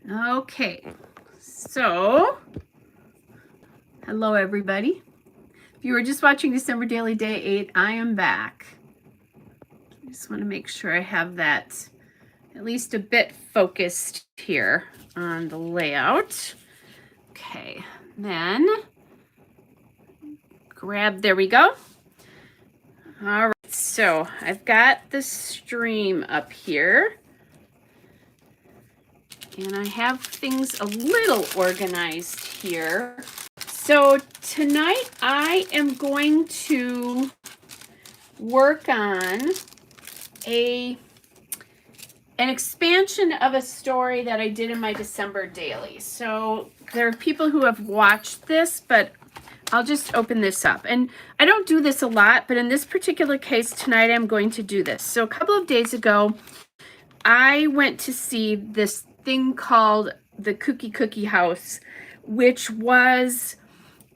Okay, so hello everybody. If you were just watching December Daily Day 8, I am back. I just want to make sure I have that at least a bit focused here on the layout. Okay, then there we go. All right, so I've got the stream up here. And I have things a little organized here. So tonight I am going to work on an expansion of a story that I did in my December daily. So there are people who have watched this, but I'll just open this up. And I don't do this a lot, but in this particular case tonight I'm going to do this. So a couple of days ago, I went to see this thing called the Cooky House, which was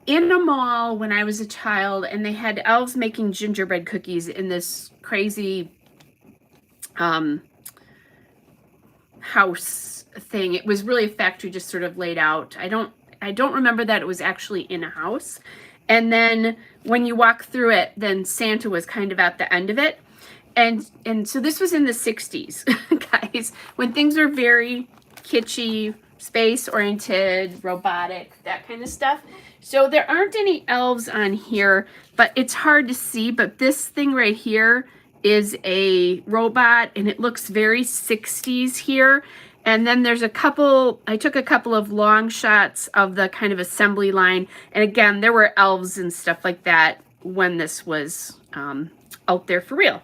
in a mall when I was a child, and they had elves making gingerbread cookies in this crazy house thing. It was really a factory just sort of laid out. I don't remember that it was actually in a house. And then when you walk through it, then Santa was kind of at the end of it. And so this was in the 60s, guys, when things were very kitschy, space-oriented, robotic, that kind of stuff. So there aren't any elves on here, but it's hard to see. But this thing right here is a robot, and it looks very 60s here. And then there's I took a couple of long shots of the kind of assembly line. And again, there were elves and stuff like that when this was out there for real.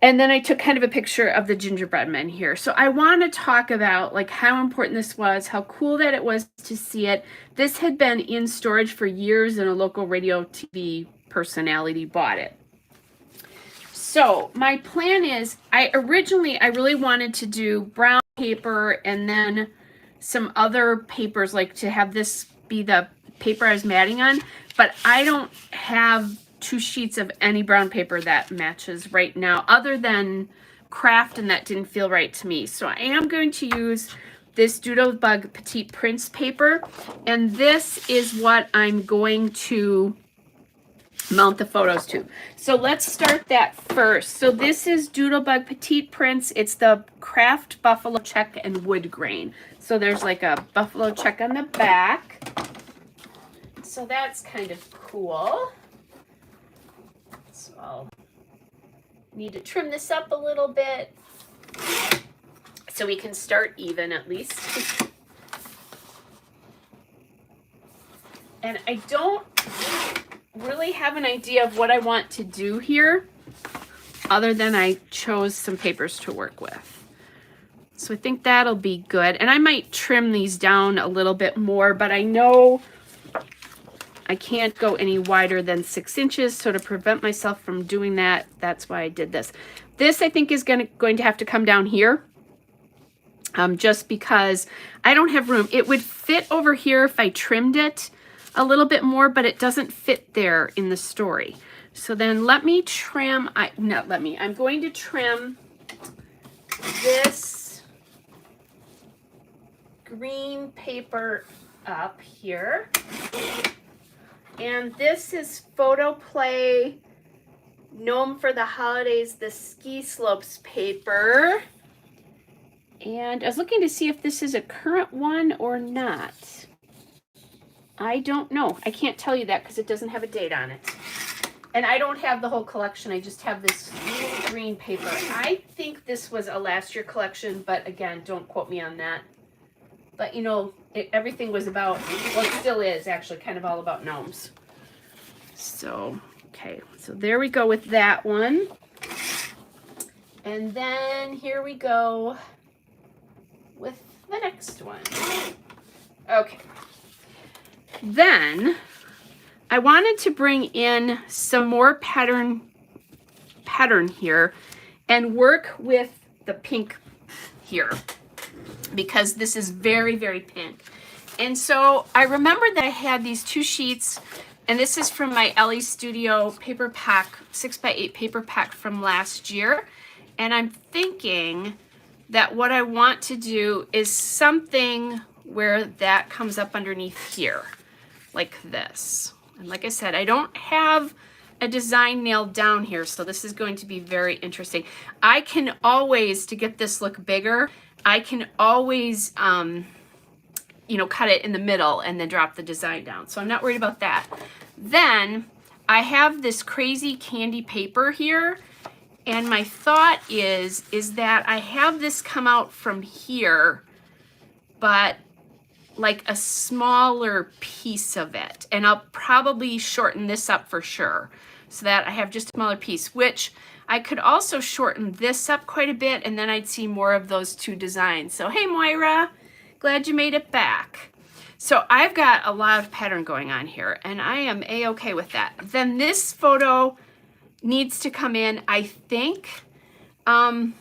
And then I took kind of a picture of the gingerbread men here. So I want to talk about like how important this was, how cool that it was to see it. This had been in storage for years, and a local radio TV personality bought it. So my plan is, I really wanted to do brown paper and then some other papers, like to have this be the paper I was matting on, but I don't have 2 sheets of any brown paper that matches right now, other than craft, and that didn't feel right to me. So I am going to use this Doodlebug Petite Prints paper, and this is what I'm going to mount the photos to. So let's start that first. So this is Doodlebug Petite Prints. It's the Craft Buffalo Check and Wood Grain. So there's like a buffalo check on the back. So that's kind of cool. So I'll need to trim this up a little bit so we can start even at least. And I don't really have an idea of what I want to do here, other than I chose some papers to work with. So I think that'll be good. And I might trim these down a little bit more, but I know I can't go any wider than 6 inches, so to prevent myself from doing that, that's why I did this. This, I think, is going to have to come down here, just because I don't have room. It would fit over here if I trimmed it a little bit more, but it doesn't fit there in the story. So then let me trim, I'm going to trim this green paper up here. And this is Photo Play Gnome for the Holidays, the Ski Slopes paper. And I was looking to see if this is a current one or not. I don't know. I can't tell you that because it doesn't have a date on it. And I don't have the whole collection. I just have this green paper. I think this was a last year collection, but again, don't quote me on that. But you know, everything was about, well, it still is actually kind of all about gnomes. So, okay, so there we go with that one. And then here we go with the next one. Okay. Then I wanted to bring in some more pattern here and work with the pink here, because this is very, very pink. And so I remember that I had these 2 sheets, and this is from my Ellie Studio paper pack, 6x8 paper pack from last year. And I'm thinking that what I want to do is something where that comes up underneath here, like this. And like I said, I don't have a design nailed down here, so this is going to be very interesting. I can always, to get this look bigger, I can always, you know, cut it in the middle and then drop the design down. So I'm not worried about that. Then I have this crazy candy paper here, and my thought is that I have this come out from here, but like a smaller piece of it. And I'll probably shorten this up for sure, so that I have just a smaller piece, which I could also shorten this up quite a bit, and then I'd see more of those two designs. So hey Moira, glad you made it back. So I've got a lot of pattern going on here, and I am a-okay with that. Then this photo needs to come in, I think, because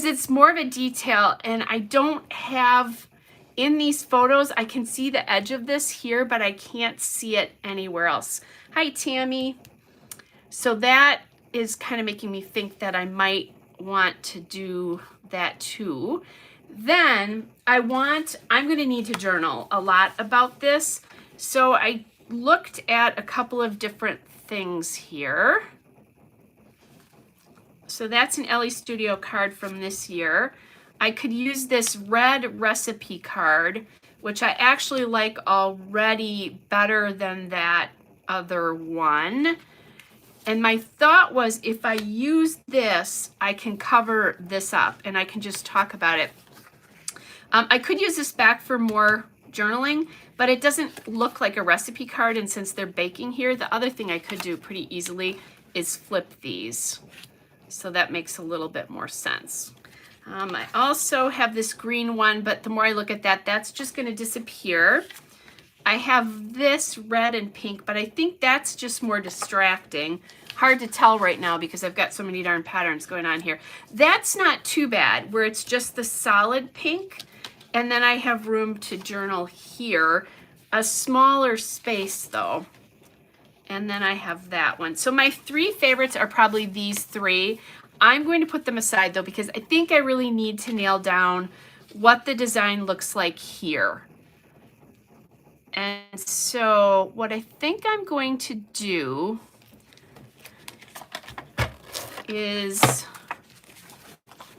it's more of a detail, and I don't have, in these photos, I can see the edge of this here, but I can't see it anywhere else. Hi, Tammy. So that is kind of making me think that I might want to do that too. Then I'm going to need to journal a lot about this. So I looked at a couple of different things here. So that's an Ellie Studio card from this year. I could use this red recipe card, which I actually like already better than that other one. And my thought was, if I use this, I can cover this up and I can just talk about it. I could use this back for more journaling, but it doesn't look like a recipe card, and since they're baking here, the other thing I could do pretty easily is flip these. So that makes a little bit more sense. I also have this green one, but the more I look at that, that's just going to disappear. I have this red and pink, but I think that's just more distracting. Hard to tell right now because I've got so many darn patterns going on here. That's not too bad, where it's just the solid pink, and then I have room to journal here. A smaller space though. And then I have that one. So my three favorites are probably these three. I'm going to put them aside though, because I think I really need to nail down what the design looks like here. And so what I think I'm going to do is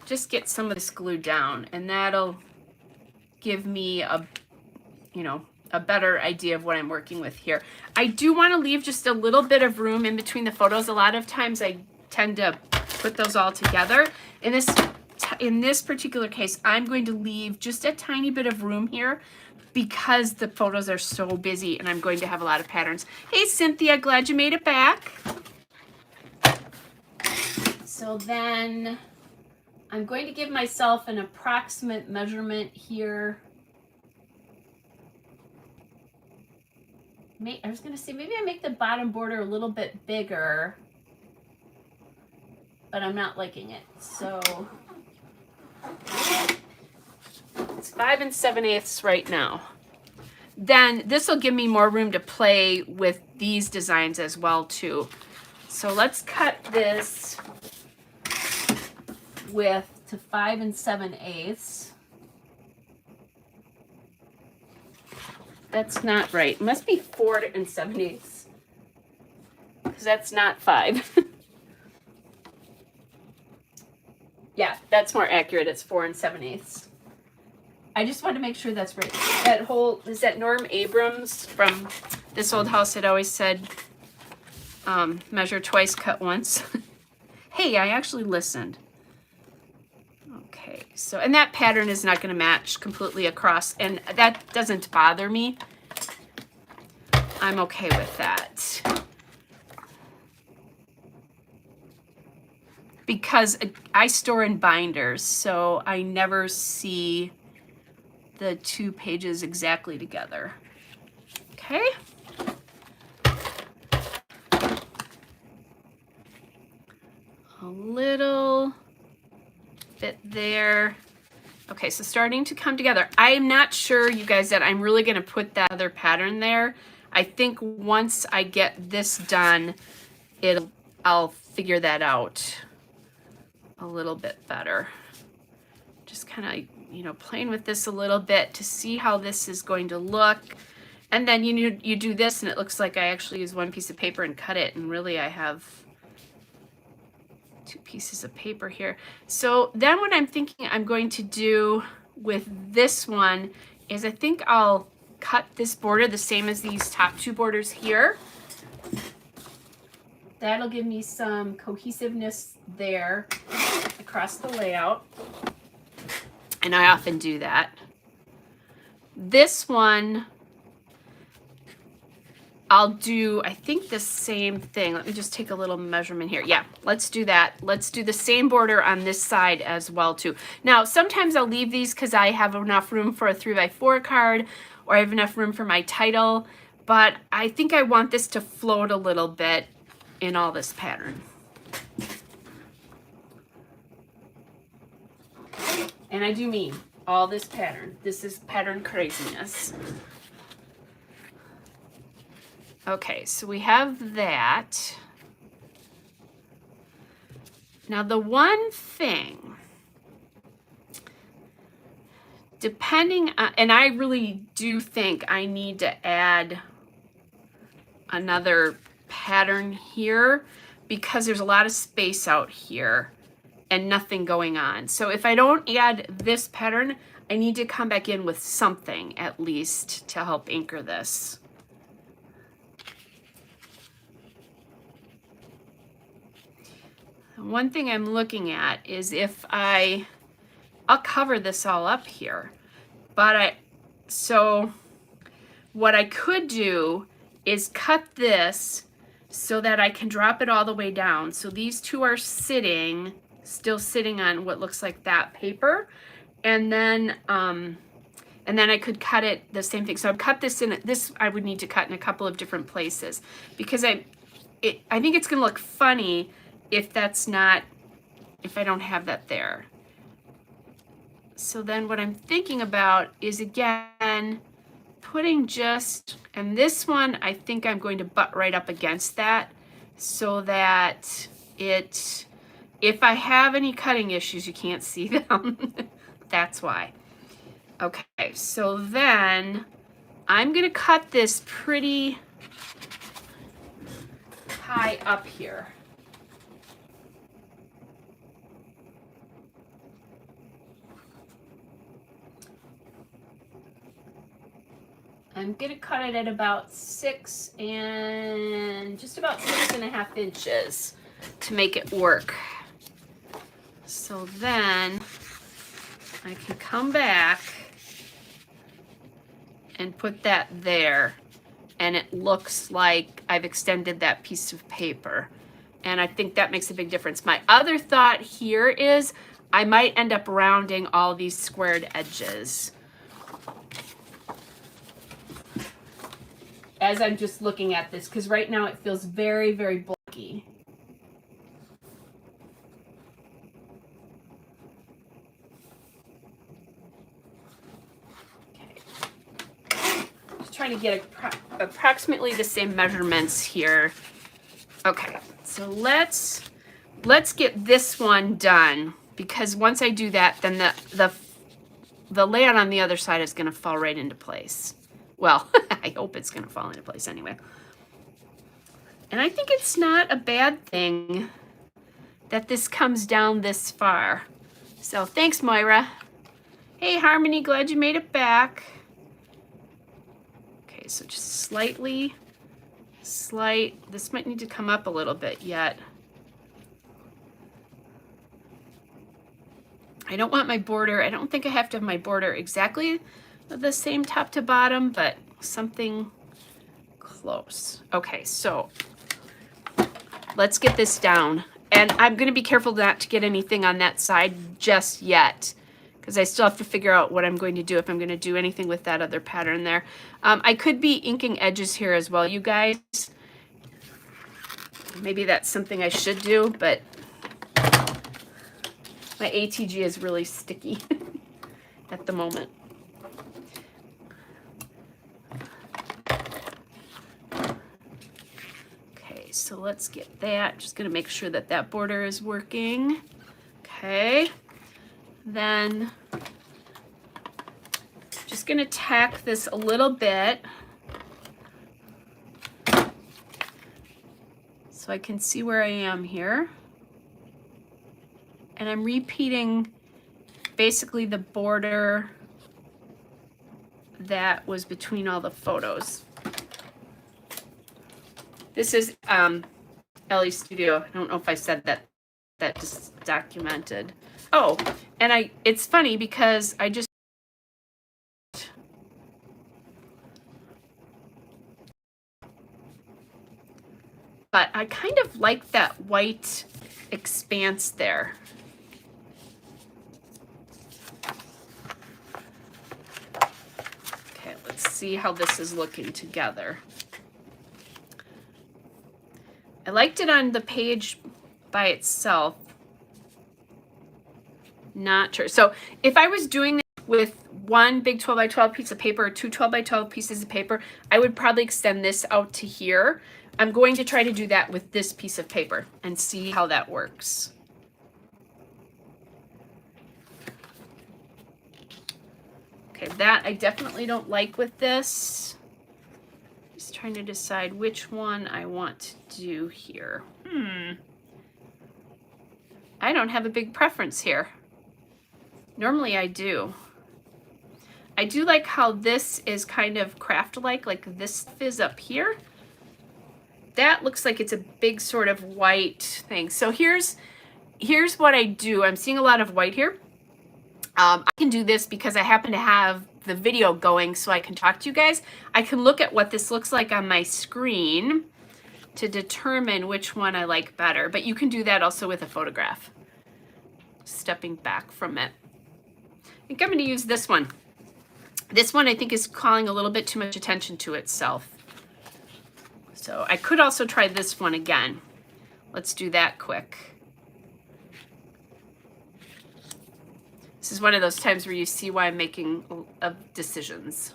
just get some of this glued down, and that'll give me a, you know, a better idea of what I'm working with here. I do want to leave just a little bit of room in between the photos. A lot of times I tend to put those all together. In this particular case, I'm going to leave just a tiny bit of room here because the photos are so busy and I'm going to have a lot of patterns. Hey Cynthia, glad you made it back. So then I'm going to give myself an approximate measurement here. I was going to say maybe I make the bottom border a little bit bigger, but I'm not liking it. So it's 5 7/8 right now. Then this will give me more room to play with these designs as well too. So let's cut this width to 5 7/8. That's not right. It must be 4 7/8, because that's not 5. Yeah, that's more accurate. It's 4 7/8. I just wanted to make sure that's right. That whole, is that Norm Abrams from This Old House had always said, measure twice, cut once. Hey, I actually listened. Okay, so, and that pattern is not going to match completely across, and that doesn't bother me. I'm okay with that. Because I store in binders, so I never see the two pages exactly together. Okay. A little bit there. Okay, so starting to come together. I am not sure, you guys, that I'm really going to put that other pattern there. I think once I get this done, I'll figure that out a little bit better. Just kind of, you know, playing with this a little bit to see how this is going to look. And then you do this and it looks like I actually use one piece of paper and cut it, and really I have 2 pieces of paper here. So then what I'm thinking I'm going to do with this one is I think I'll cut this border the same as these top 2 borders here. That'll give me some cohesiveness there across the layout. And I often do that. This one, I'll do, I think, the same thing. Let me just take a little measurement here. Yeah, let's do that. Let's do the same border on this side as well too. Now, sometimes I'll leave these because I have enough room for a 3x4 card, or I have enough room for my title, but I think I want this to float a little bit in all this pattern. And I do mean all this pattern. This is pattern craziness. Okay, so we have that. Now the one thing, depending on, and I really do think I need to add another pattern here because there's a lot of space out here and nothing going on. So if I don't add this pattern, I need to come back in with something at least to help anchor this. One thing I'm looking at is if I'll cover this all up here, but so what I could do is cut this so that I can drop it all the way down. So these 2 are still sitting on what looks like that paper, and then I could cut it the same thing. So I've cut this in. This I would need to cut in a couple of different places because I think it's going to look funny if I don't have that there. So then what I'm thinking about is, again, putting and this one I think I'm going to butt right up against that so that if I have any cutting issues, you can't see them. That's why. Okay, so then I'm gonna cut this pretty high up here. I'm gonna cut it at about just about 6.5 inches to make it work. So then I can come back and put that there, and it looks like I've extended that piece of paper. And I think that makes a big difference. My other thought here is I might end up rounding all these squared edges as I'm just looking at this, because right now it feels very, very bulky. Okay. Just trying to get approximately the same measurements here. Okay, so let's get this one done, because once I do that, then the layout on the other side is going to fall right into place. Well, I hope it's going to fall into place anyway. And I think it's not a bad thing that this comes down this far. So thanks, Moira. Hey, Harmony, glad you made it back. Okay, so just slight. This might need to come up a little bit yet. I don't want my border, I don't think I have to have my border exactly the same top to bottom, but something close. Okay, so let's get this down. And I'm going to be careful not to get anything on that side just yet, because I still have to figure out what I'm going to do if I'm going to do anything with that other pattern there. I could be inking edges here as well, you guys. Maybe that's something I should do, but my ATG is really sticky at the moment. So let's get that. Just going to make sure that that border is working. Okay. Then just gonna tack this a little bit so I can see where I am here. And I'm repeating basically the border that was between all the photos. This is Ellie Studio. I don't know if I said that. That just documented. Oh, and it's funny because I just but I kind of like that white expanse there. Okay, let's see how this is looking together. I liked it on the page by itself. Not sure. So if I was doing this with one big 12 by 12 piece of paper or two 12 by 12 pieces of paper, I would probably extend this out to here. I'm going to try to do that with this piece of paper and see how that works. Okay, that I definitely don't like with this. Just trying to decide which one I want to do here. I don't have a big preference here. Normally I do. I do like how this is kind of craft-like this is up here. That looks like it's a big sort of white thing. So here's what I do. I'm seeing a lot of white here. I can do this because I happen to have the video going so I can talk to you guys. I can look at what this looks like on my screen to determine which one I like better. But you can do that also with a photograph. Stepping back from it. I think I'm going to use this one. This one I think is calling a little bit too much attention to itself. So I could also try this one again. Let's do that quick. This is one of those times where you see why I'm making decisions.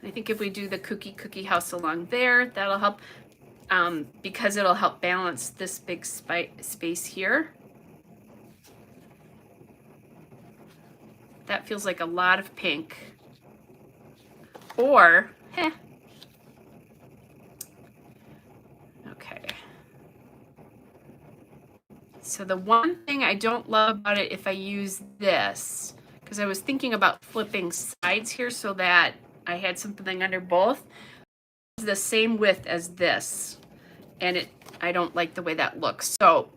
I think if we do the Cooky house along there, that'll help because it'll help balance this big space here. That feels like a lot of pink. Or, okay. So the one thing I don't love about it if I use this, because I was thinking about flipping sides here so that I had something under both, is the same width as this. And I don't like the way that looks. So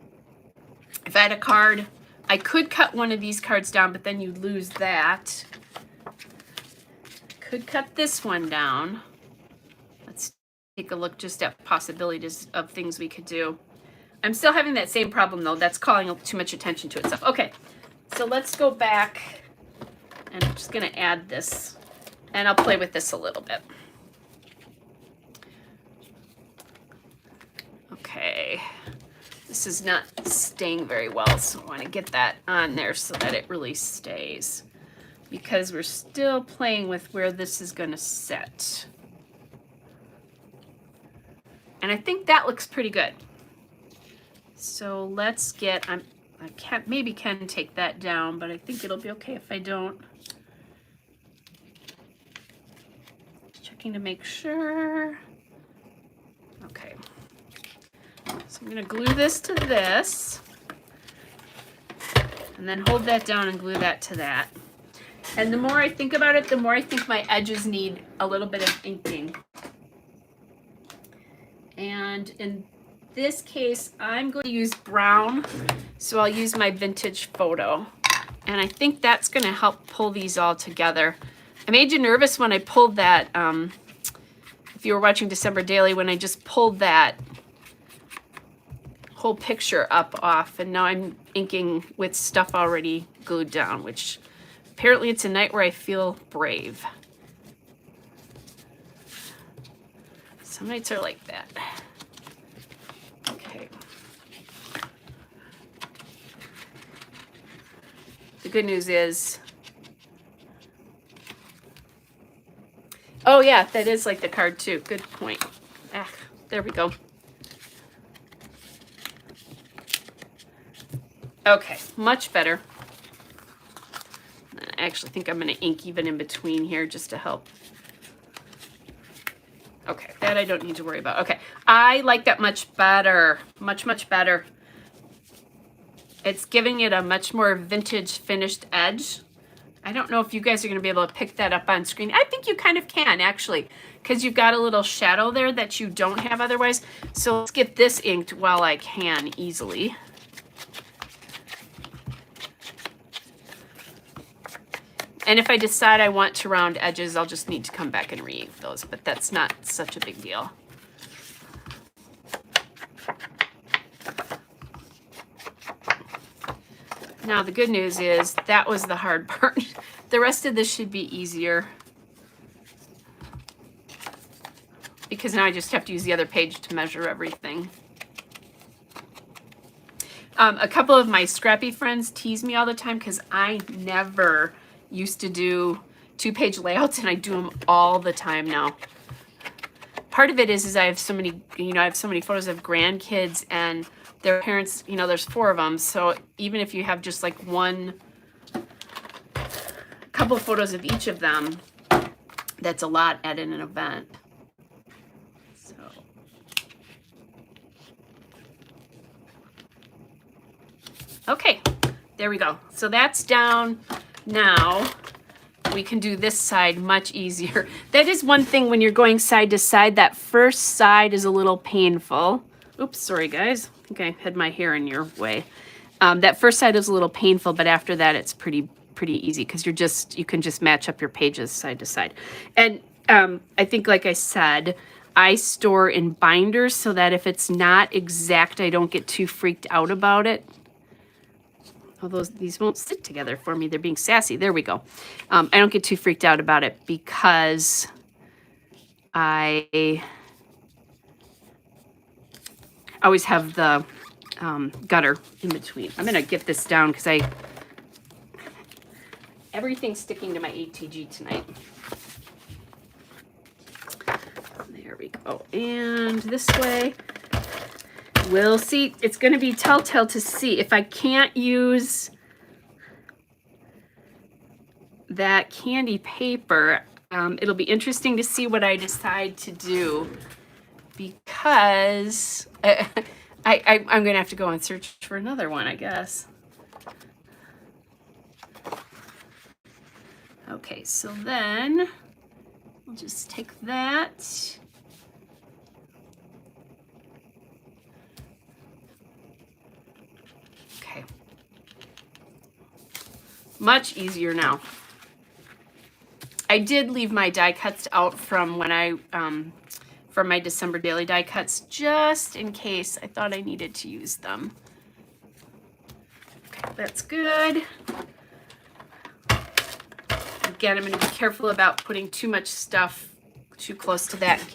if I had a card, I could cut one of these cards down, but then you'd lose that. Could cut this one down. Let's take a look just at possibilities of things we could do. I'm still having that same problem though. That's calling too much attention to itself. Okay, so let's go back and I'm just gonna add this and I'll play with this a little bit. Okay, this is not staying very well, so I want to get that on there so that it really stays because we're still playing with where this is going to sit. And I think that looks pretty good. So let's get, maybe can take that down, but I think it'll be okay if I don't. Checking to make sure. Okay. So I'm going to glue this to this, and then hold that down and glue that to that. And the more I think about it, the more I think my edges need a little bit of inking. And in this case, I'm going to use brown, so I'll use my vintage photo. And I think that's going to help pull these all together. I made you nervous when I pulled that, if you were watching December Daily, when I just pulled that whole picture up off, and now I'm inking with stuff already glued down, which apparently it's a night where I feel brave. Some nights are like that. Okay. The good news is, oh yeah, that is like the card too. Good point. Ah, there we go. Okay, much better. I actually think I'm going to ink even in between here just to help. Okay, that I don't need to worry about. Okay, I like that much better. Much, much better. It's giving it a much more vintage finished edge. I don't know if you guys are going to be able to pick that up on screen. I think you kind of can, actually, because you've got a little shadow there that you don't have otherwise. So let's get this inked while I can easily. And if I decide I want to round edges, I'll just need to come back and re-ink those, but that's not such a big deal. Now, the good news is that was the hard part. The rest of this should be easier, because now I just have to use the other page to measure everything. A couple of my scrappy friends tease me all the time because I never used to do 2-page layouts, and I do them all the time now. Part of it is I have so many, I have so many photos of grandkids and their parents, there's 4 of them. So even if you have just like couple of photos of each of them, that's a lot at an event. So. Okay, there we go. So that's down. Now we can do this side much easier. That is one thing when you're going side to side, that first side is a little painful. Oops, sorry guys. I think I had my hair in your way. That first side is a little painful, but after that it's pretty easy because you can just match up your pages side to side. And I think, like I said, I store in binders so that if it's not exact, I don't get too freaked out about it. Although these won't sit together for me. They're being sassy. There we go. I don't get too freaked out about it because I always have the gutter in between. I'm going to get this down because everything's sticking to my ATG tonight. There we go. And this way. We'll see. It's going to be telltale to see if I can't use that candy paper. It'll be interesting to see what I decide to do, because I'm going to have to go and search for another one, I guess. Okay, so then I'll just take that. Much easier now. I did leave my die cuts out from when from my December daily die cuts, just in case I thought I needed to use them. Okay, that's good. Again, I'm going to be careful about putting too much stuff too close to that in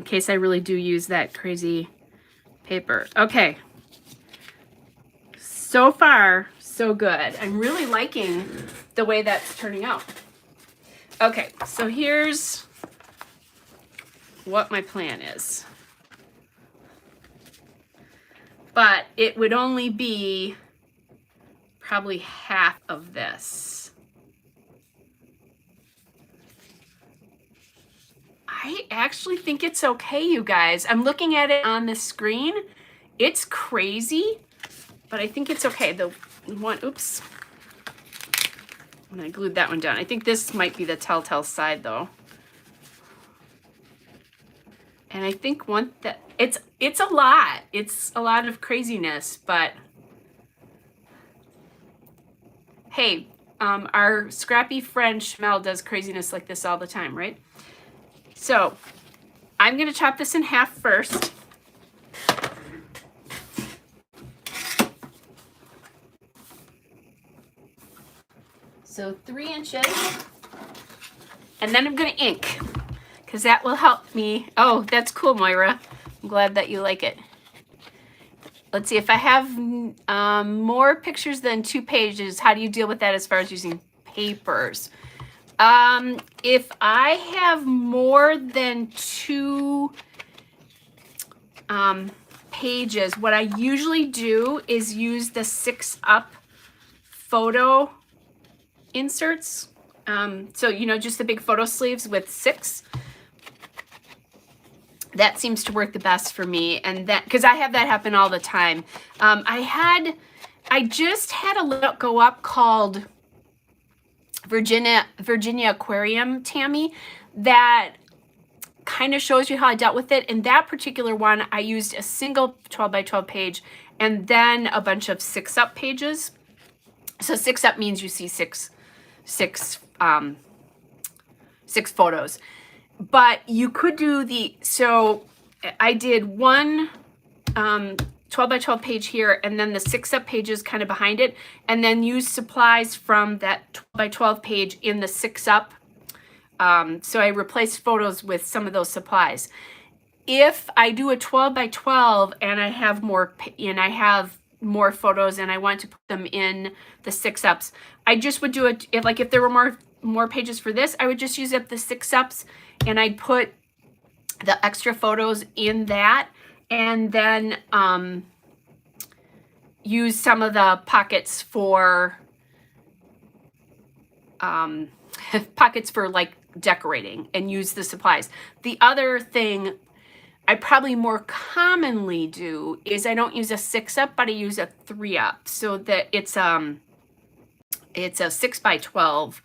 case I really do use that crazy paper. Okay. So far, so good. I'm really liking the way that's turning out. Okay, so here's what my plan is. But it would only be probably half of this. I actually think it's okay, you guys. I'm looking at it on the screen. It's crazy, but I think it's okay. The one, oops. And I glued that one down. I think this might be the telltale side though. And I think it's a lot. It's a lot of craziness, but hey, our scrappy friend Shmel does craziness like this all the time, right? So I'm gonna chop this in half first. So 3 inches, and then I'm gonna ink, because that will help me. Oh, that's cool, Moira. I'm glad that you like it. Let's see, if I have more pictures than 2 pages, how do you deal with that as far as using papers? If I have more than 2 pages, what I usually do is use the 6 Up photo inserts. So, you know, just the big photo sleeves with 6. That seems to work the best for me. And that, because I have that happen all the time. I just had a layout go up called Virginia Aquarium Tammy that kind of shows you how I dealt with it. And that particular one, I used a single 12 by 12 page and then a bunch of 6-up pages. So 6-up means you see six photos. But you could do so I did one 12 by 12 page here and then the 6-up pages kind of behind it, and then use supplies from that 12 by 12 page in the 6-up. So I replaced photos with some of those supplies. If I do a 12 by 12 and I have more photos and I want to put them in the 6-ups, I just would do it if there were more pages for this, I would just use up the 6-ups and I'd put the extra photos in that, and then use some of the pockets for like decorating and use the supplies. The other thing I probably more commonly do is I don't use a 6-up, but I use a 3-up, so that it's a 6 by 12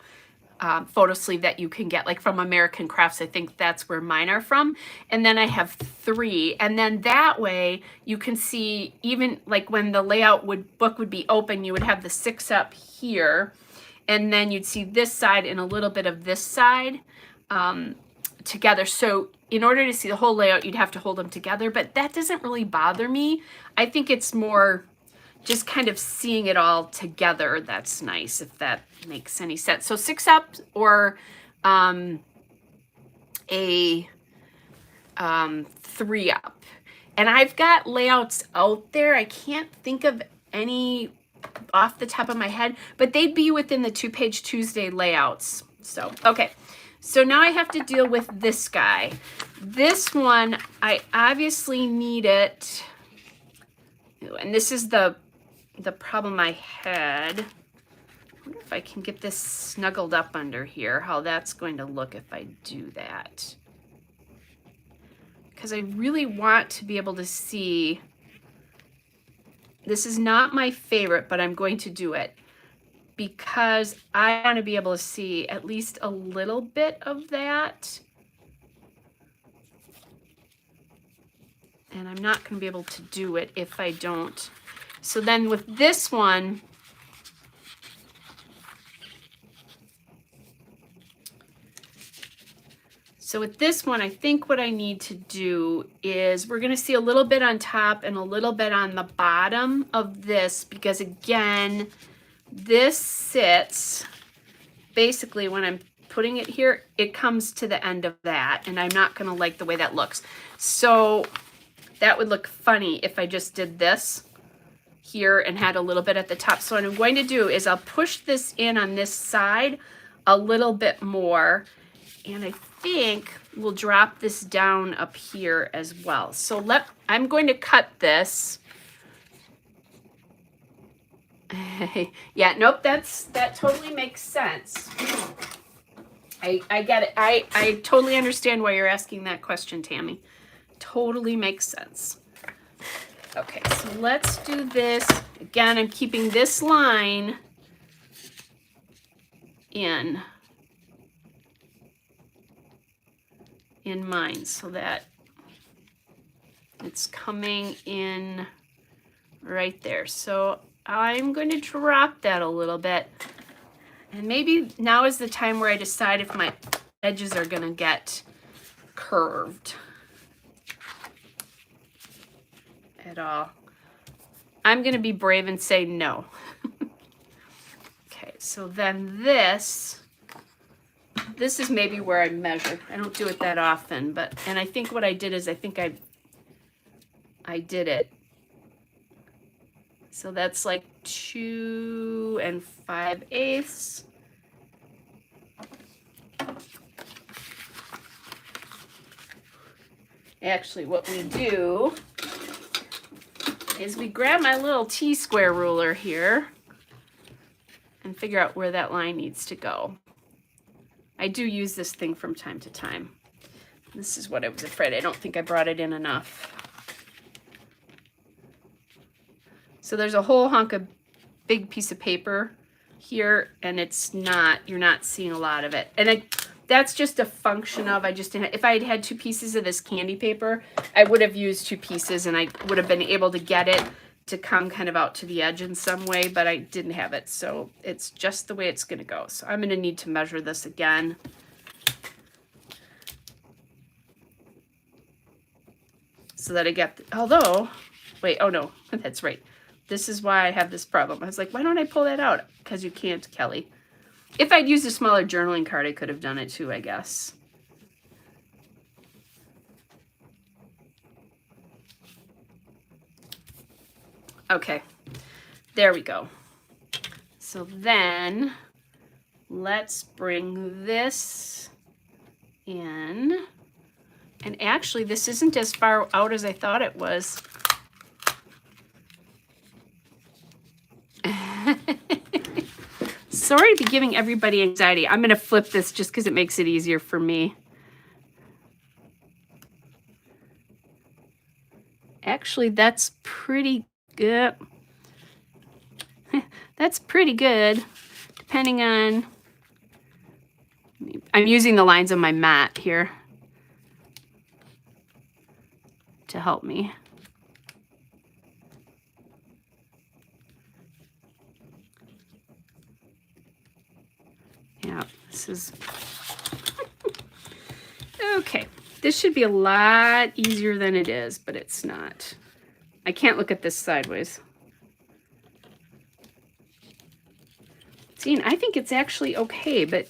photo sleeve that you can get like from American Crafts. I think that's where mine are from. And then I have 3, and then that way you can see, even like when the layout book would be open, you would have the 6-up here, and then you'd see this side and a little bit of this side together. So in order to see the whole layout, you'd have to hold them together, but that doesn't really bother me. I think it's more just kind of seeing it all together. That's nice, if that makes any sense. So 6-up or a 3-up. And I've got layouts out there. I can't think of any off the top of my head, but they'd be within the 2-page Tuesday layouts. So, okay. So now I have to deal with this guy. This one, I obviously need it. And this is the problem I had. I wonder if I can get this snuggled up under here, how that's going to look if I do that. Because I really want to be able to see. This is not my favorite, but I'm going to do it because I want to be able to see at least a little bit of that. And I'm not going to be able to do it if I don't. So then with this one, I think what I need to do is we're going to see a little bit on top and a little bit on the bottom of this, because again, this sits basically when I'm putting it here, it comes to the end of that, and I'm not going to like the way that looks. So that would look funny if I just did this here and had a little bit at the top. So what I'm going to do is I'll push this in on this side a little bit more, and I think we'll drop this down up here as well. So I'm going to cut this. Yeah, nope, that totally makes sense. I get it. I totally understand why you're asking that question, Tammy. Totally makes sense. Okay, so let's do this. Again, I'm keeping this line in mind so that it's coming in right there. So I'm going to drop that a little bit. And maybe now is the time where I decide if my edges are going to get curved at all. I'm going to be brave and say no. Okay, so then this is maybe where I measure. I don't do it that often, and I think what I did is I think I did it. So that's like 2 5/8. Actually, what we do is we grab my little T-square ruler here, and figure out where that line needs to go. I do use this thing from time to time. This is what I was afraid. I don't think I brought it in enough. So there's a whole hunk of big piece of paper here, and it's not, you're not seeing a lot of it. And that's just a function of, if I had had 2 pieces of this candy paper, I would have used 2 pieces and I would have been able to get it to come kind of out to the edge in some way, but I didn't have it. So it's just the way it's going to go. So I'm going to need to measure this again. So that I get, although, wait, oh no, that's right. This is why I have this problem. I was like, why don't I pull that out? Because you can't, Kelly. If I'd used a smaller journaling card, I could have done it too, I guess. Okay, there we go. So then let's bring this in. And actually, this isn't as far out as I thought it was. Sorry to be giving everybody anxiety. I'm going to flip this just because it makes it easier for me. Actually, that's pretty good. That's pretty good, depending on... I'm using the lines on my mat here to help me. Yeah, this is... Okay, this should be a lot easier than it is, but it's not. I can't look at this sideways. See, I think it's actually okay, but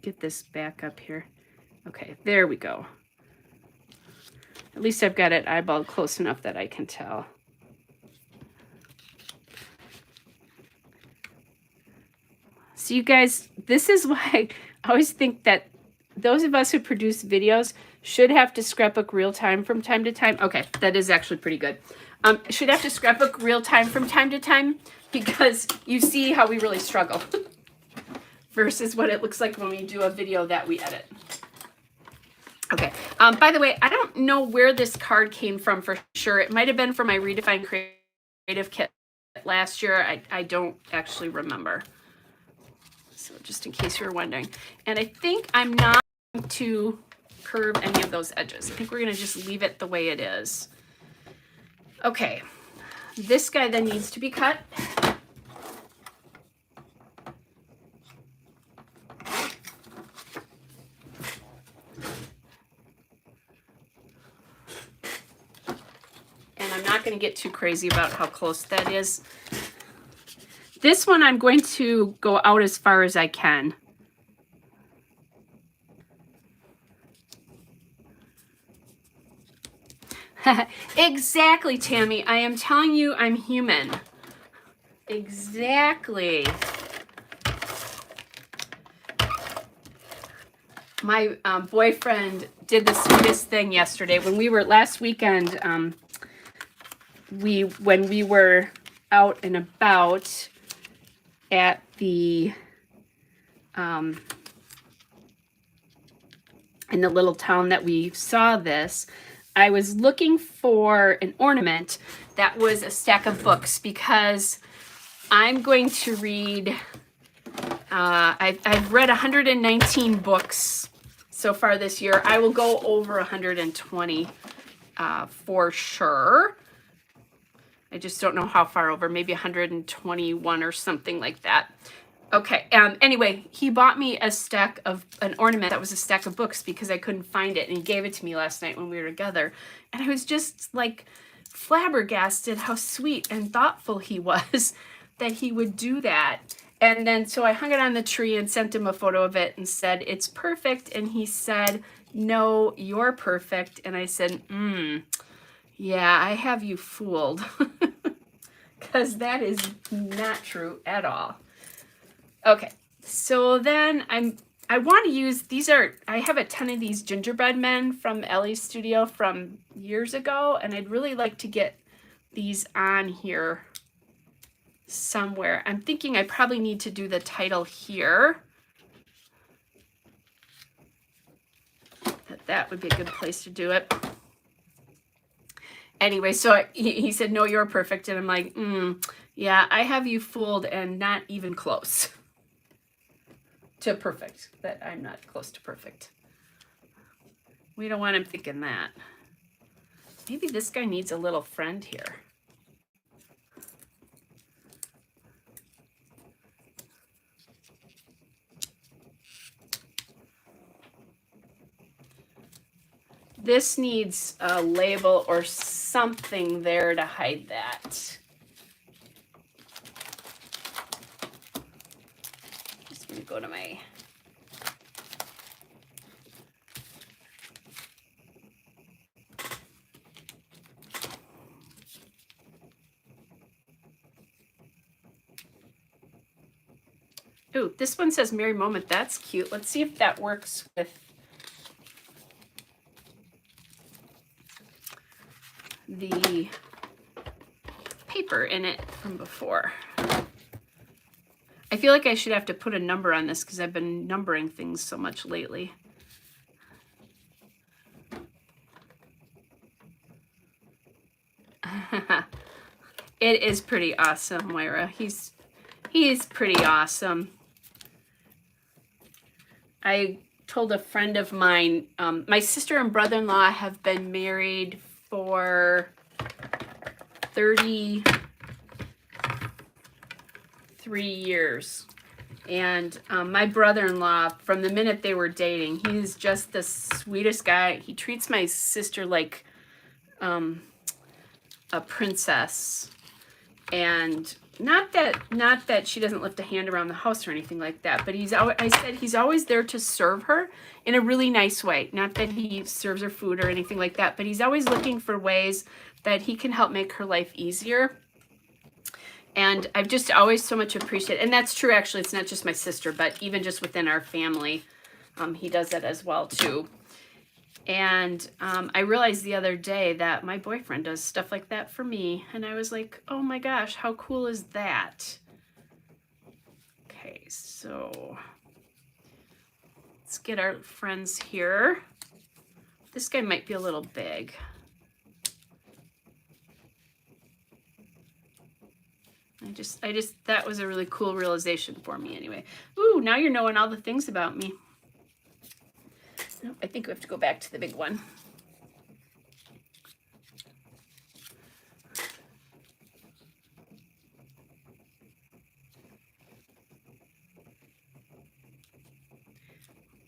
get this back up here. Okay, there we go. At least I've got it eyeballed close enough that I can tell. So you guys, this is why I always think that those of us who produce videos should have to scrapbook real time from time to time. Okay, that is actually pretty good. Should have to scrapbook real time from time to time because you see how we really struggle versus what it looks like when we do a video that we edit. Okay, by the way, I don't know where this card came from for sure. It might have been from my Redefine Creative Kit last year. I don't actually remember. So just in case you were wondering. And I think I'm not going to curve any of those edges. I think we're going to just leave it the way it is. Okay, this guy then needs to be cut. And I'm not going to get too crazy about how close that is. This one I'm going to go out as far as I can. Exactly, Tammy. I am telling you I'm human. Exactly. My boyfriend did the sweetest thing yesterday. When we were last weekend, when we were out and about at the in the little town that we saw this, I was looking for an ornament that was a stack of books because I'm going to read, I've read 119 books so far this year. I will go over 120 for sure. I just don't know how far over, maybe 121 or something like that. Okay, anyway, he bought me a stack of an ornament that was a stack of books because I couldn't find it, and he gave it to me last night when we were together. And I was just like flabbergasted how sweet and thoughtful he was that he would do that. And then so I hung it on the tree and sent him a photo of it and said, "It's perfect." And he said, "No, you're perfect." And I said, yeah, I have you fooled. Because that is not true at all. Okay, so then I want to use, I have a ton of these gingerbread men from Ellie's studio from years ago, and I'd really like to get these on here somewhere. I'm thinking I probably need to do the title here. That would be a good place to do it. Anyway, so he said, no, you're perfect. And I'm like, yeah, I have you fooled and not even close to perfect. That I'm not close to perfect. We don't want him thinking that. Maybe this guy needs a little friend here. This needs a label or something there to hide that. Just gonna go to my ooh, this one says Merry Moment. That's cute. Let's see if that works with the paper in it from before. I feel like I should have to put a number on this because I've been numbering things so much lately. It is pretty awesome, Moira. He's pretty awesome. I told a friend of mine, my sister and brother-in-law have been married for 33 years. And my brother-in-law, from the minute they were dating, he's just the sweetest guy. He treats my sister like a princess. And not that she doesn't lift a hand around the house or anything like that, but I said he's always there to serve her in a really nice way. Not that he serves her food or anything like that, but he's always looking for ways that he can help make her life easier. And I've just always so much appreciated, and that's true actually, it's not just my sister, but even just within our family, he does that as well too. And I realized the other day that my boyfriend does stuff like that for me. And I was like, oh my gosh, how cool is that? Okay, so let's get our friends here. This guy might be a little big. That was a really cool realization for me anyway. Ooh, now you're knowing all the things about me. I think we have to go back to the big one.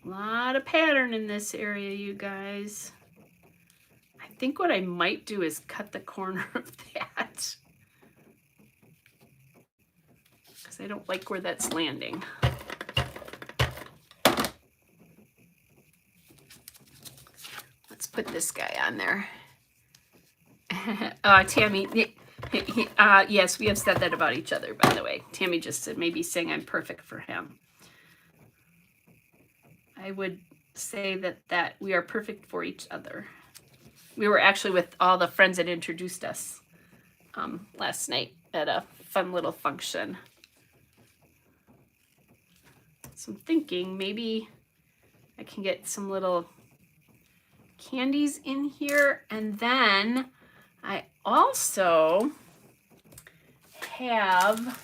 A lot of pattern in this area, you guys. I think what I might do is cut the corner of that, because I don't like where that's landing. Let's put this guy on there. Tammy, yes, we have said that about each other, by the way. Tammy just said maybe saying I'm perfect for him. I would say that we are perfect for each other. We were actually with all the friends that introduced us last night at a fun little function. So I'm thinking maybe I can get some little candies in here, and then I also have,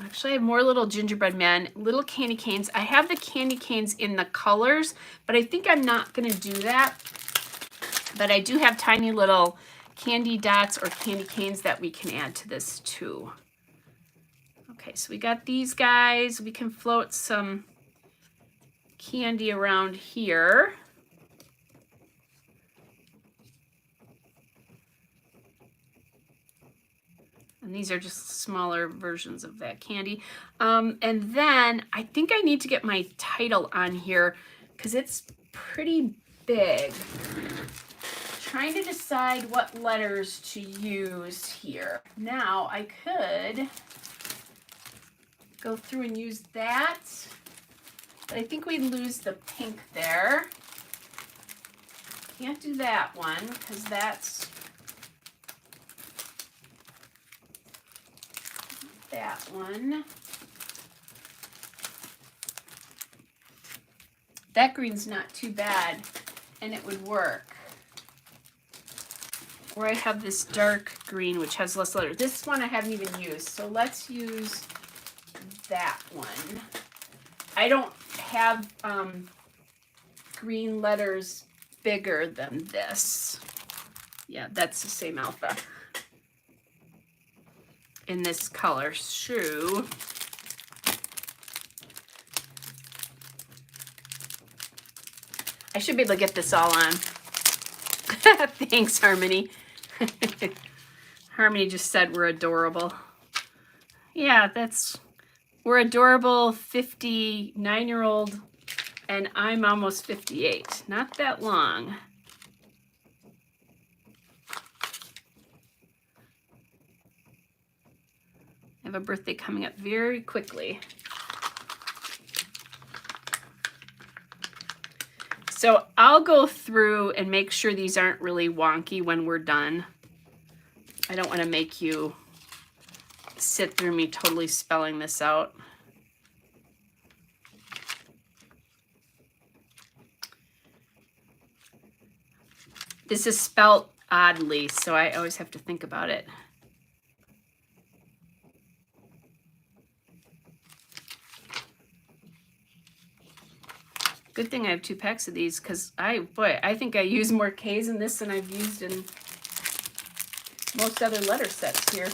actually I have more little gingerbread men, little candy canes. I have the candy canes in the colors, but I think I'm not going to do that. But I do have tiny little candy dots or candy canes that we can add to this too. Okay, so we got these guys. We can float some candy around here. And these are just smaller versions of that candy. And then I think I need to get my title on here because it's pretty big. Trying to decide what letters to use here. Now I could go through and use that, but I think we'd lose the pink there. Can't do that one because that's that one. That green's not too bad, and it would work. Or I have this dark green, which has less letters. This one I haven't even used, so let's use that one. I don't have green letters bigger than this. Yeah, that's the same alpha. In this color, shoe. I should be able to get this all on. Thanks, Harmony. Harmony just said we're adorable. Yeah, we're adorable 59-year-old, and I'm almost 58. Not that long. I have a birthday coming up very quickly. So I'll go through and make sure these aren't really wonky when we're done. I don't want to make you sit through me totally spelling this out. This is spelt oddly, so I always have to think about it. Good thing I have 2 packs of these, because I think I use more K's in this than I've used in most other letter sets here.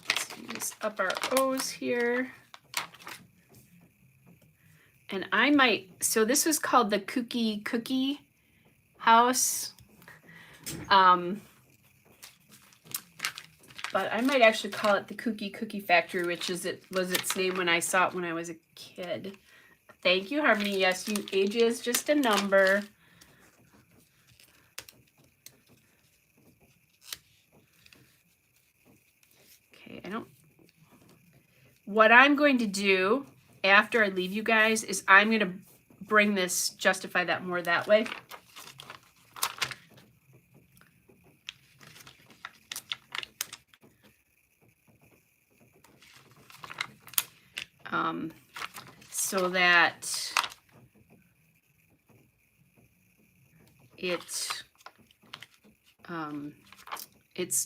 Let's use up our O's here. And I might, so this was called the Cooky house. But I might actually call it the Cooky Factory, which was its name when I saw it when I was a kid. Thank you, Harmony. Yes, age is just a number. Okay, what I'm going to do after I leave you guys is I'm going to bring this, justify that more that way. So that it's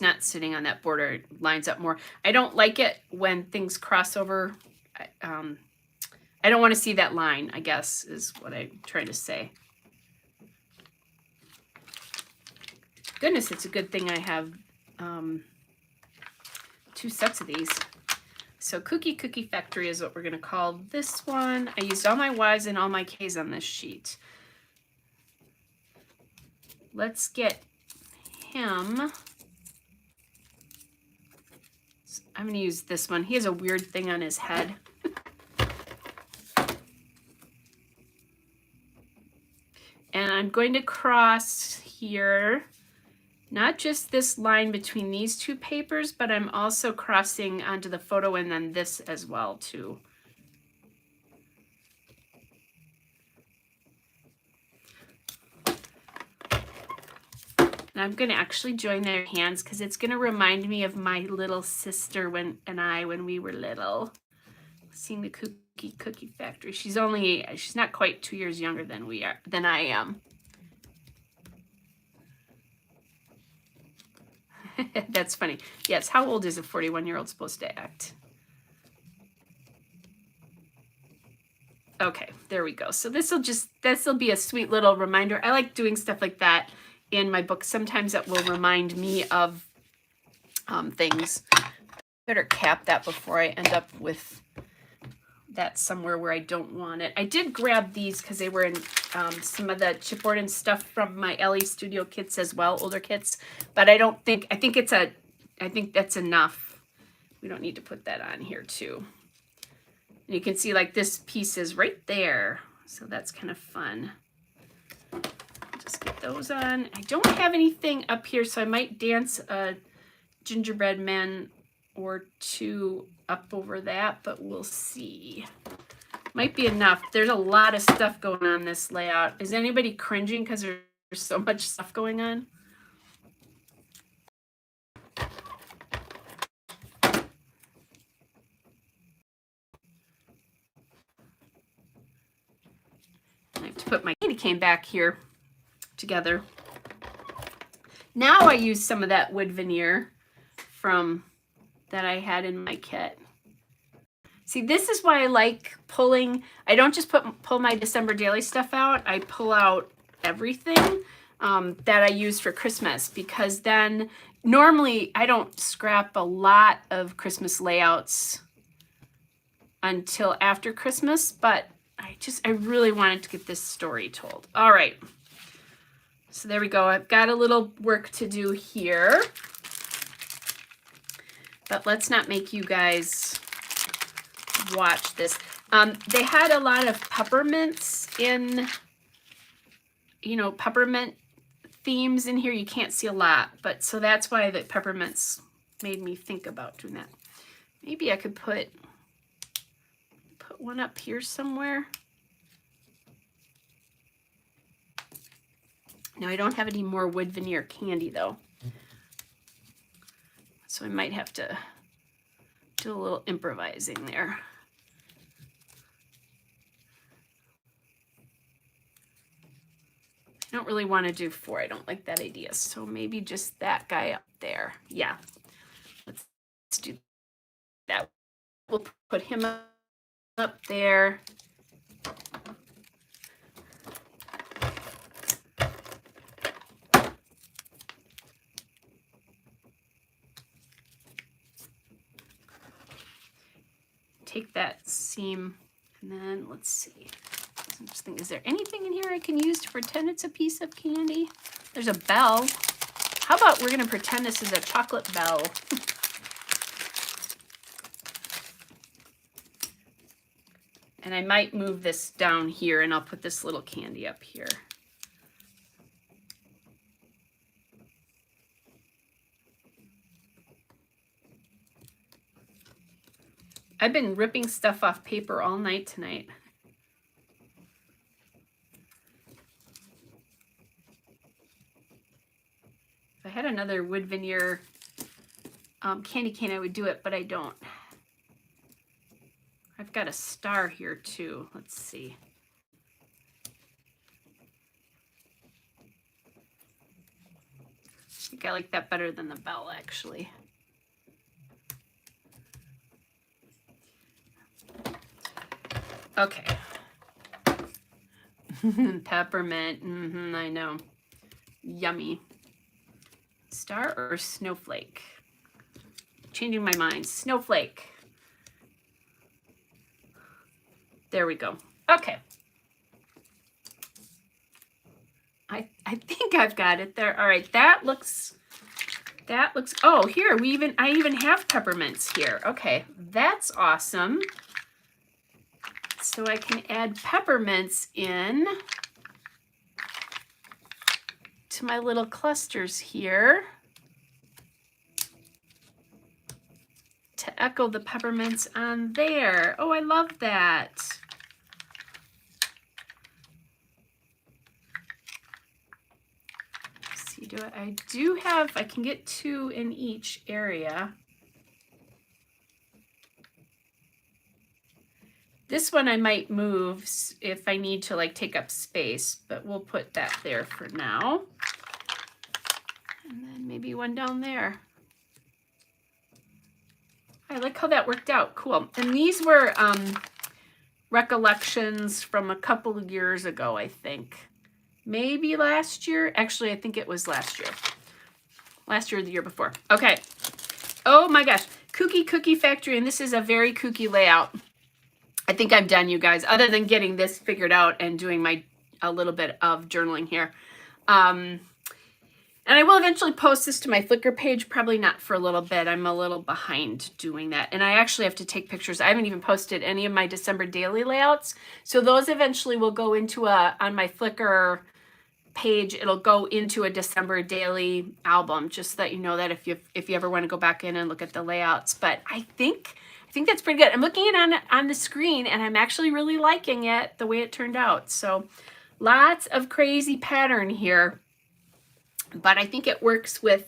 not sitting on that border, it lines up more. I don't like it when things cross over. I don't want to see that line, I guess, is what I'm trying to say. Goodness, it's a good thing I have 2 sets of these. So Cooky Factory is what we're going to call this one. I used all my Y's and all my K's on this sheet. Let's get him. I'm going to use this one. He has a weird thing on his head. And I'm going to cross here, not just this line between these 2 papers, but I'm also crossing onto the photo and then this as well too. And I'm going to actually join their hands because it's going to remind me of my little sister when we were little, seeing the Cooky Factory. She's not quite 2 years younger than I am. That's funny. Yes, how old is a 41-year-old supposed to act? Okay, there we go. So this'll be a sweet little reminder. I like doing stuff like that in my book. Sometimes that will remind me of things. Better cap that before I end up with that somewhere where I don't want it. I did grab these because they were in some of the chipboard and stuff from my Ellie Studio kits as well, older kits. But I think that's enough. We don't need to put that on here too. And you can see like this piece is right there. So that's kind of fun. Just get those on. I don't have anything up here, so I might dance a gingerbread man or 2 up over that, but we'll see. Might be enough. There's a lot of stuff going on this layout. Is anybody cringing because there's so much stuff going on? we came back here together. Now I use some of that wood veneer from that I had in my kit. See, this is why I like pulling. I don't just pull my December daily stuff out. I pull out everything that I use for Christmas, because then normally I don't scrap a lot of Christmas layouts until after Christmas, but I really wanted to get this story told. All right. So there we go. I've got a little work to do here, but let's not make you guys watch this. They had a lot of peppermints in, you know, peppermint themes in here. You can't see a lot, but so that's why the peppermints made me think about doing that. Maybe I could put one up here somewhere. Now I don't have any more wood veneer candy though, so I might have to do a little improvising there. I don't really want to do 4. I don't like that idea. So maybe just that guy up there. Yeah, let's do that. We'll put him up there. Take that seam, and then let's see. I'm just thinking, is there anything in here I can use to pretend it's a piece of candy? There's a bell. How about we're going to pretend this is a chocolate bell? And I might move this down here, and I'll put this little candy up here. I've been ripping stuff off paper all night tonight. If I had another wood veneer candy cane, I would do it, but I don't. I've got a star here too. Let's see. I think I like that better than the bell, actually. Okay. Peppermint. I know. Yummy. Star or snowflake? Changing my mind. Snowflake. There we go. Okay. I think I've got it there. All right. That looks, oh, here, I even have peppermints here. Okay. That's awesome. So I can add peppermints in to my little clusters here to echo the peppermints on there. Oh, I love that. Let's see, I can get 2 in each area. This one I might move if I need to like take up space, but we'll put that there for now. And then maybe one down there. I like how that worked out. Cool. And these were recollections from a couple of years ago, I think. Maybe last year. Actually, I think it was last year. Last year or the year before. Okay. Oh my gosh. Cooky Factory, and this is a very kooky layout. I think I'm done, you guys, other than getting this figured out and doing a little bit of journaling here. And I will eventually post this to my Flickr page, probably not for a little bit. I'm a little behind doing that. And I actually have to take pictures. I haven't even posted any of my December daily layouts. So those eventually will go into on my Flickr page, it'll go into a December daily album, just so that you know that if you ever want to go back in and look at the layouts. But I think that's pretty good. I'm looking at it on the screen, and I'm actually really liking it, the way it turned out. So lots of crazy pattern here, but I think it works with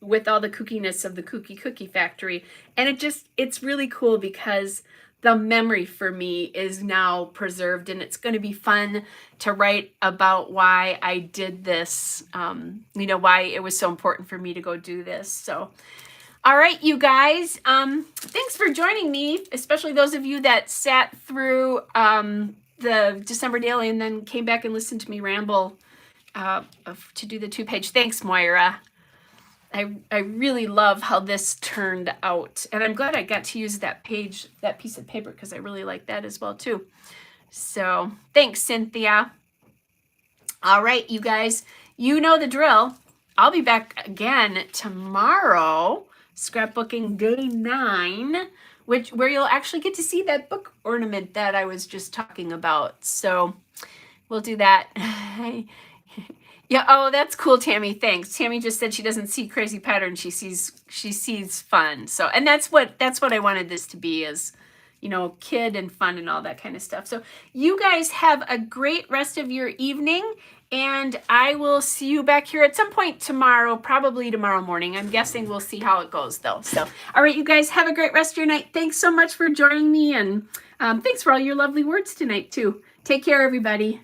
with all the kookiness of the Cooky Factory. And it's really cool because the memory for me is now preserved, and it's going to be fun to write about why I did this, you know, why it was so important for me to go do this. So, all right, you guys, thanks for joining me, especially those of you that sat through the December Daily and then came back and listened to me ramble to do the 2-page. Thanks, Moira. I really love how this turned out, and I'm glad I got to use that piece of paper, because I really like that as well too. So thanks, Cynthia. All right, you guys, you know the drill. I'll be back again tomorrow, scrapbooking day 9, where you'll actually get to see that book ornament that I was just talking about. So we'll do that. Yeah, oh, that's cool, Tammy. Thanks. Tammy just said she doesn't see crazy patterns. She sees fun. So, and that's what I wanted this to be, is, you know, kid and fun and all that kind of stuff. So you guys have a great rest of your evening, and I will see you back here at some point tomorrow, probably tomorrow morning. I'm guessing we'll see how it goes though. So, all right, you guys have a great rest of your night. Thanks so much for joining me, and thanks for all your lovely words tonight too. Take care, everybody.